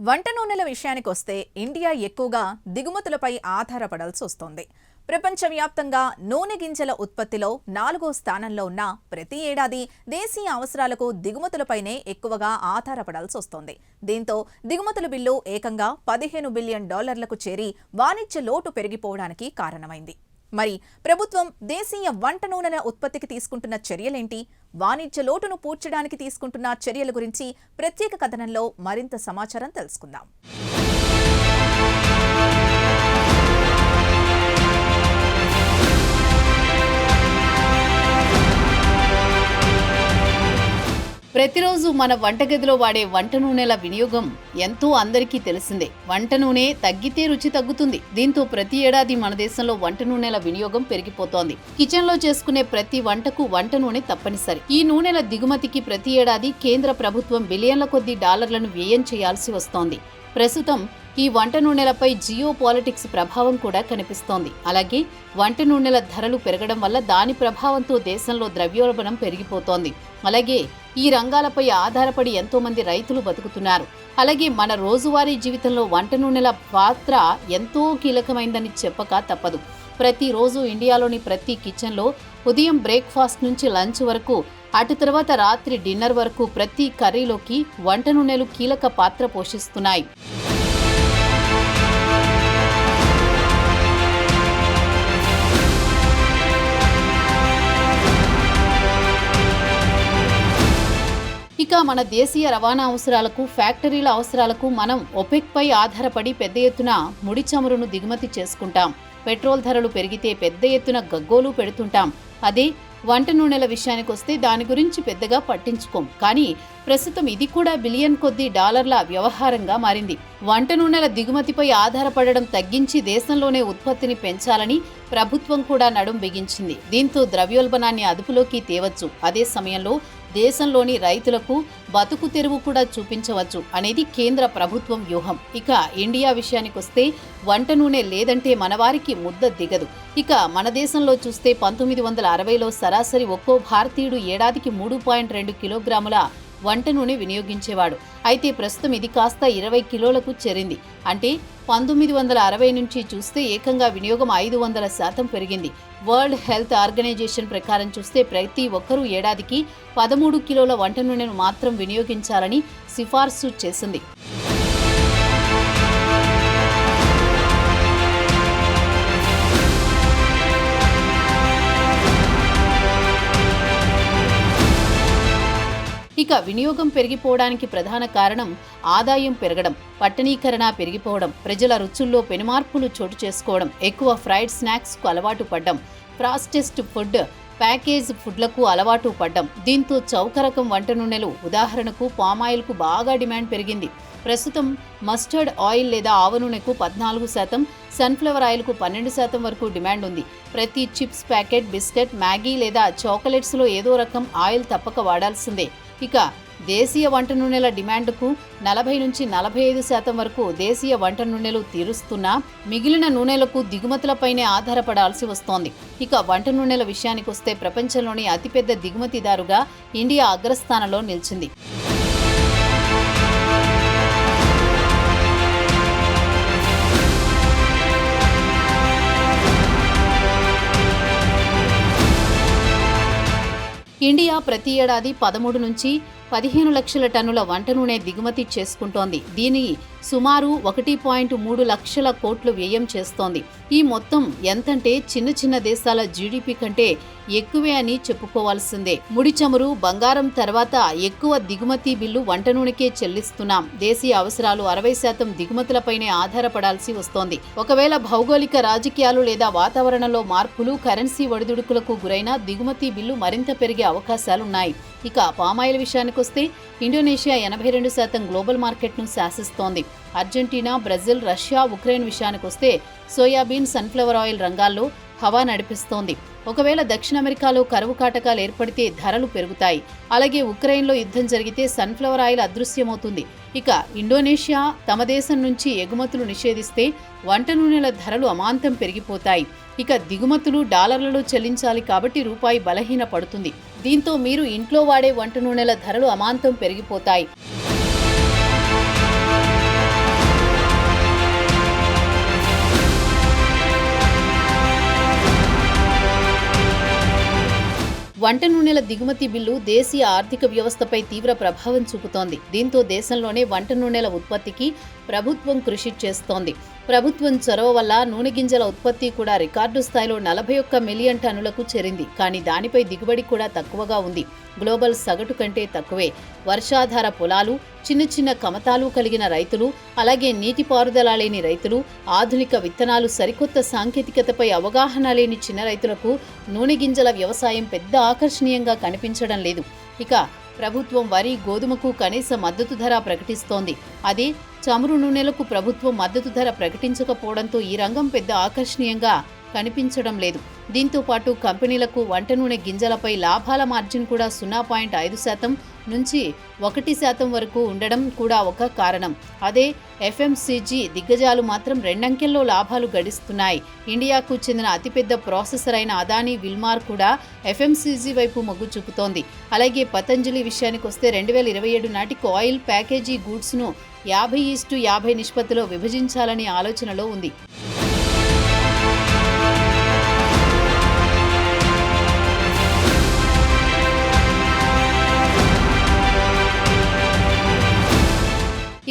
వంట నూనెల విషయానికొస్తే ఇండియా ఎక్కువగా దిగుమతులపై ఆధారపడాల్సి వస్తోంది. ప్రపంచవ్యాప్తంగా నూనె గింజల ఉత్పత్తిలో 4వ స్థానంలో ఉన్న ప్రతి ఏడాది దేశీయ అవసరాలకు దిగుమతులపైనే ఎక్కువగా ఆధారపడాల్సి వస్తోంది. దీంతో దిగుమతుల బిల్లు ఏకంగా $15 బిలియన్ చేరి వాణిజ్య లోటు పెరిగిపోవడానికి కారణమైంది. మరి ప్రభుత్వం దేశీయ వంట నూనెల ఉత్పత్తికి తీసుకుంటున్న చర్యలేంటి? వాణిజ్య లోటును పూడ్చడానికి తీసుకుంటున్న చర్యల గురించి ప్రత్యేక కథనంలో మరింత సమాచారం తెలుసుకుందాం. ప్రతిరోజు మన వంటగదిలో వాడే వంట నూనెల వినియోగం ఎంతో అందరికీ తెలిసిందే. వంట నూనె తగ్గితే రుచి తగ్గుతుంది. దీంతో ప్రతి ఏడాది మన దేశంలో వంట నూనెల వినియోగం పెరిగిపోతోంది. కిచెన్ లో చేసుకునే ప్రతి వంటకు వంట నూనె తప్పనిసరి. ఈ నూనెల దిగుమతికి ప్రతి ఏడాది కేంద్ర ప్రభుత్వం బిలియన్ల కొద్ది డాలర్లను వ్యయం చేయాల్సి వస్తోంది. ప్రస్తుతం ఈ వంట నూనెలపై జియో పాలిటిక్స్ ప్రభావం కూడా కనిపిస్తోంది. అలాగే వంట నూనెల ధరలు పెరగడం వల్ల దాని ప్రభావంతో దేశంలో ద్రవ్యోల్బణం పెరిగిపోతోంది. అలాగే ఈ రంగాలపై ఆధారపడి ఎంతో మంది రైతులు బతుకుతున్నారు. అలాగే మన రోజువారీ జీవితంలో వంట నూనెల పాత్ర ఎంతో కీలకమైందని చెప్పక తప్పదు. ప్రతిరోజు ఇండియాలోని ప్రతి కిచెన్లో ఉదయం బ్రేక్ఫాస్ట్ నుంచి లంచ్ వరకు, అటు తర్వాత రాత్రి డిన్నర్ వరకు ప్రతి కర్రీలోకి వంట నూనెలు కీలక పాత్ర పోషిస్తున్నాయి. ఇక మన దేశీయ రవాణా అవసరాలకు, ఫ్యాక్టరీల అవసరాలకు మనం ఒపెక్ పై ఆధారపడి పెద్ద ఎత్తున ముడి చమురును దిగుమతి చేసుకుంటాం. పెట్రోల్ ధరలు పెరిగితే పెద్ద ఎత్తున గగ్గోలు పెడుతుంటాం. అదే వంట నూనెల విషయానికొస్తే దాని గురించి పెద్దగా పట్టించుకోం. కానీ ప్రస్తుతం ఇది కూడా బిలియన్ కొద్ది డాలర్ల వ్యవహారంగా మారింది. వంట నూనెల దిగుమతిపై ఆధారపడడం తగ్గించి దేశంలోనే ఉత్పత్తిని పెంచాలని ప్రభుత్వం కూడా నడుం బిగించింది. దీంతో ద్రవ్యోల్బణాన్ని అదుపులోకి తేవచ్చు. అదే సమయంలో దేశంలోని రైతులకు బతుకు తెరువు కూడా చూపించవచ్చు అనేది కేంద్ర ప్రభుత్వం వ్యూహం. ఇక ఇండియా విషయానికొస్తే వంట నూనె లేదంటే మనవారికి ముద్ద దిగదు. ఇక మన దేశంలో చూస్తే 1960లో సరాసరి ఒక్కో భారతీయుడు ఏడాదికి 3.2 కిలోగ్రాముల వంట నూనె వినియోగించేవాడు. అయితే ప్రస్తుతం ఇది కాస్త 20 కిలోలకు చేరింది. అంటే 1960 నుంచి చూస్తే ఏకంగా వినియోగం 500% పెరిగింది. వరల్డ్ హెల్త్ ఆర్గనైజేషన్ ప్రకారం చూస్తే ప్రతి ఒక్కరూ ఏడాదికి 13 కిలోల వంట నూనెను మాత్రం వినియోగించాలని సిఫార్సు చేసింది. ఇక వినియోగం పెరిగిపోవడానికి ప్రధాన కారణం ఆదాయం పెరగడం, పట్టణీకరణ పెరిగిపోవడం, ప్రజల రుచుల్లో పెనుమార్పులు చోటు చేసుకోవడం, ఎక్కువ ఫ్రైడ్ స్నాక్స్కు అలవాటు పడ్డం, ప్రాసెస్డ్ ఫుడ్, ప్యాకేజ్ ఫుడ్లకు అలవాటు పడ్డం. దీంతో చౌకరకం వంట నూనెలు, ఉదాహరణకు పామాయిల్కు బాగా డిమాండ్ పెరిగింది. ప్రస్తుతం మస్టర్డ్ ఆయిల్ లేదా ఆవ నూనెకు 14%, సన్ఫ్లవర్ ఆయిల్కు 12% వరకు డిమాండ్ ఉంది. ప్రతి చిప్స్ ప్యాకెట్, బిస్కెట్, మ్యాగీ లేదా చాక్లెట్స్లో ఏదో రకం ఆయిల్ తప్పక వాడాల్సిందే. ఇక దేశీయ వంట నూనెల డిమాండ్కు 40 నుంచి 45% వరకు దేశీయ వంట నూనెలు తీరుస్తున్నా మిగిలిన నూనెలకు దిగుమతులపైనే ఆధారపడాల్సి వస్తోంది. ఇక వంట నూనెల విషయానికొస్తే ప్రపంచంలోని అతిపెద్ద దిగుమతిదారుగా ఇండియా అగ్రస్థానంలో నిలిచింది. ఇండియా ప్రతి ఏడాది 13 నుంచి 15 లక్షల టన్నుల వంట నూనె దిగుమతి చేసుకుంటోంది. దీని సుమారు 1.3 లక్షల కోట్లు వ్యయం చేస్తోంది. ఈ మొత్తం ఎంతంటే చిన్న చిన్న దేశాల జీడీపీ కంటే ఎక్కువే అని చెప్పుకోవాల్సిందే. ముడి చమురు, బంగారం తర్వాత ఎక్కువ దిగుమతి బిల్లు వంట నూనెకే చెల్లిస్తున్నాం. దేశీయ అవసరాలు 60% దిగుమతులపైనే ఆధారపడాల్సి వస్తోంది. ఒకవేళ భౌగోళిక, రాజకీయాలు లేదా వాతావరణంలో మార్పులు, కరెన్సీ ఒడిదుడుకులకు గురైన దిగుమతి బిల్లు మరింత పెరిగే అవకాశాలున్నాయి. ఇక పామాయిల్ విషయానికొస్తే ఇండోనేషియా 82% గ్లోబల్ మార్కెట్ను శాసిస్తోంది. అర్జెంటీనా, బ్రెజిల్, రష్యా, ఉక్రెయిన్ విషయానికొస్తే సోయాబీన్, సన్ఫ్లవర్ ఆయిల్ రంగాల్లో హవా నడిపిస్తోంది. ఒకవేళ దక్షిణ అమెరికాలో కరువు కాటకాలు ఏర్పడితే ధరలు పెరుగుతాయి. అలాగే ఉక్రెయిన్లో యుద్ధం జరిగితే సన్ఫ్లవర్ ఆయిల్ అదృశ్యమవుతుంది. ఇక ఇండోనేషియా తమ దేశం నుంచి ఎగుమతులు నిషేధిస్తే వంట నూనెల ధరలు అమాంతం పెరిగిపోతాయి. ఇక దిగుమతులు డాలర్లలో చెల్లించాలి కాబట్టి రూపాయి బలహీన పడుతుంది. దీంతో మీరు ఇంట్లో వాడే వంట నూనెల ధరలు అమాంతం పెరిగిపోతాయి. వంట నూనెల దిగుమతి బిల్లు దేశీయ ఆర్థిక వ్యవస్థపై తీవ్ర ప్రభావం చూపుతోంది. దీంతో దేశంలోనే వంట నూనెల ఉత్పత్తికి ప్రభుత్వం కృషి చేస్తోంది. ప్రభుత్వం చొరవ వల్ల నూనె గింజల ఉత్పత్తి కూడా రికార్డు స్థాయిలో 41 మిలియన్ టన్నులకు చేరింది. కానీ దానిపై దిగుబడి కూడా తక్కువగా ఉంది. గ్లోబల్ సగటు కంటే తక్కువే. వర్షాధార పొలాలు, చిన్న చిన్న కమతాలు కలిగిన రైతులు, అలాగే నీటిపారుదల లేని రైతులు, ఆధునిక విత్తనాలు, సరికొత్త సాంకేతికతపై అవగాహన లేని చిన్న రైతులకు నూనె గింజల వ్యవసాయం పెద్ద ఆకర్షణీయంగా కనిపించడం లేదు. ఇక ప్రభుత్వం వరి, గోధుమకు కనీస మద్దతు ధర ప్రకటిస్తోంది. అదే చమురు నూనెలకు ప్రభుత్వం మద్దతు ధర ప్రకటించకపోవడంతో ఈ రంగం పెద్ద ఆకర్షణీయంగా కనిపించడం లేదు. దీంతో పాటు కంపెనీలకు వంట నూనె గింజలపై లాభాల మార్జిన్ కూడా 0.5% నుంచి 1% వరకు ఉండడం కూడా ఒక కారణం. అదే ఎఫ్ఎంసీజీ దిగ్గజాలు మాత్రం రెండంకెల్లో లాభాలు గడిస్తున్నాయి. ఇండియాకు చెందిన అతిపెద్ద ప్రాసెసర్ అయిన అదానీ విల్మార్ కూడా ఎఫ్ఎంసీజీ వైపు మొగ్గు చూపుతోంది. అలాగే పతంజలి విషయానికి వస్తే 2027 నాటికి ఆయిల్, ప్యాకేజీ గూడ్స్ను 50:50 నిష్పత్తిలో విభజించాలనే ఆలోచనలో ఉంది.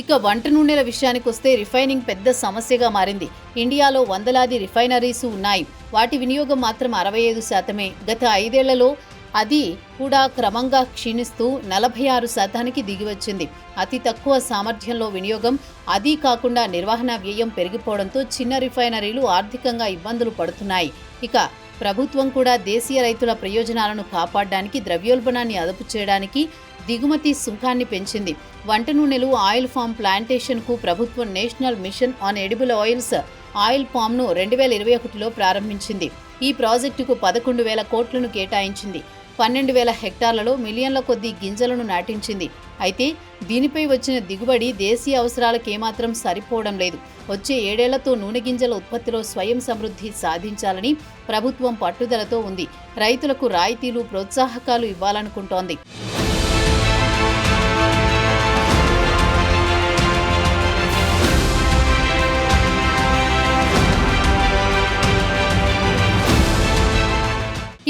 ఇక వంట నూనెల విషయానికి వస్తే రిఫైనింగ్ పెద్ద సమస్యగా మారింది. ఇండియాలో వందలాది రిఫైనరీస్ ఉన్నాయి. వాటి వినియోగం మాత్రం 65%. గత 5 ఏళ్లలో అది కూడా క్రమంగా క్షీణిస్తూ 46%కి దిగివచ్చింది. అతి తక్కువ సామర్థ్యంలో వినియోగం, అదీ కాకుండా నిర్వహణ వ్యయం పెరిగిపోవడంతో చిన్న రిఫైనరీలు ఆర్థికంగా ఇబ్బందులు పడుతున్నాయి. ఇక ప్రభుత్వం కూడా దేశీయ రైతుల ప్రయోజనాలను కాపాడడానికి, ద్రవ్యోల్బణాన్ని అదుపు చేయడానికి దిగుమతి సుంకాన్ని పెంచింది. వంట నూనెలు, ఆయిల్ ఫామ్ ప్లాంటేషన్కు ప్రభుత్వం national mission on edible oils oil పామ్ను 2021లో ప్రారంభించింది. ఈ ప్రాజెక్టుకు 11,000 కోట్లను కేటాయించింది. 12,000 హెక్టార్లలో మిలియన్ల కొద్దీ గింజలను నాటించింది. అయితే దీనిపై వచ్చిన దిగుబడి దేశీయ అవసరాలకు ఏమాత్రం సరిపోవడం లేదు. వచ్చే 7 ఏళ్లతో నూనె గింజల ఉత్పత్తిలో స్వయం సమృద్ధి సాధించాలని ప్రభుత్వం పట్టుదలతో ఉంది. రైతులకు రాయితీలు, ప్రోత్సాహకాలు ఇవ్వాలనుకుంటోంది.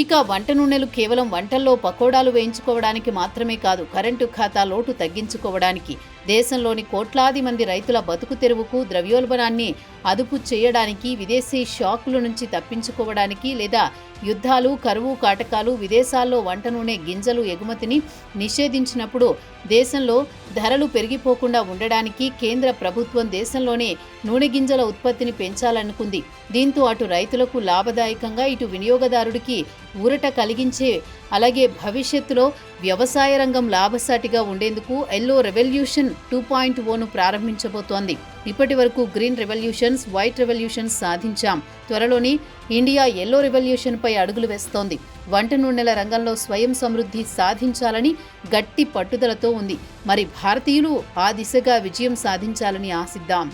ఇక వంట నూనెలు కేవలం వంటల్లో పకోడాలు వేయించుకోవడానికి మాత్రమే కాదు, కరెంటు ఖాతా లోటు తగ్గించుకోవడానికి, దేశంలోని కోట్లాది మంది రైతుల బతుకు తెరువుకు, ద్రవ్యోల్బణాన్ని అదుపు చేయడానికి, విదేశీ షాకుల నుంచి తప్పించుకోవడానికి, లేదా యుద్ధాలు, కరువు కాటకాలు, విదేశాల్లో వంట నూనె గింజలు ఎగుమతిని నిషేధించినప్పుడు దేశంలో ధరలు పెరిగిపోకుండా ఉండడానికి కేంద్ర ప్రభుత్వం దేశంలోనే నూనె గింజల ఉత్పత్తిని పెంచాలనుకుంది. దీంతో అటు రైతులకు లాభదాయకంగా, ఇటు వినియోగదారుడికి ఊరట కలిగించే, అలాగే భవిష్యత్తులో వ్యవసాయ రంగం లాభసాటిగా ఉండేందుకు ఎల్లో రెవల్యూషన్ 2.0ను ప్రారంభించబోతోంది. ఇప్పటి వరకు గ్రీన్ రెవల్యూషన్స్, వైట్ రెవల్యూషన్స్ సాధించాం. త్వరలోని ఇండియా ఎల్లో రెవల్యూషన్పై అడుగులు వేస్తోంది. వంట నూనెల రంగంలో స్వయం సమృద్ధి సాధించాలని గట్టి పట్టుదలతో ఉంది. మరి భారతీయులు ఆ దిశగా విజయం సాధించాలని ఆశిద్దాం.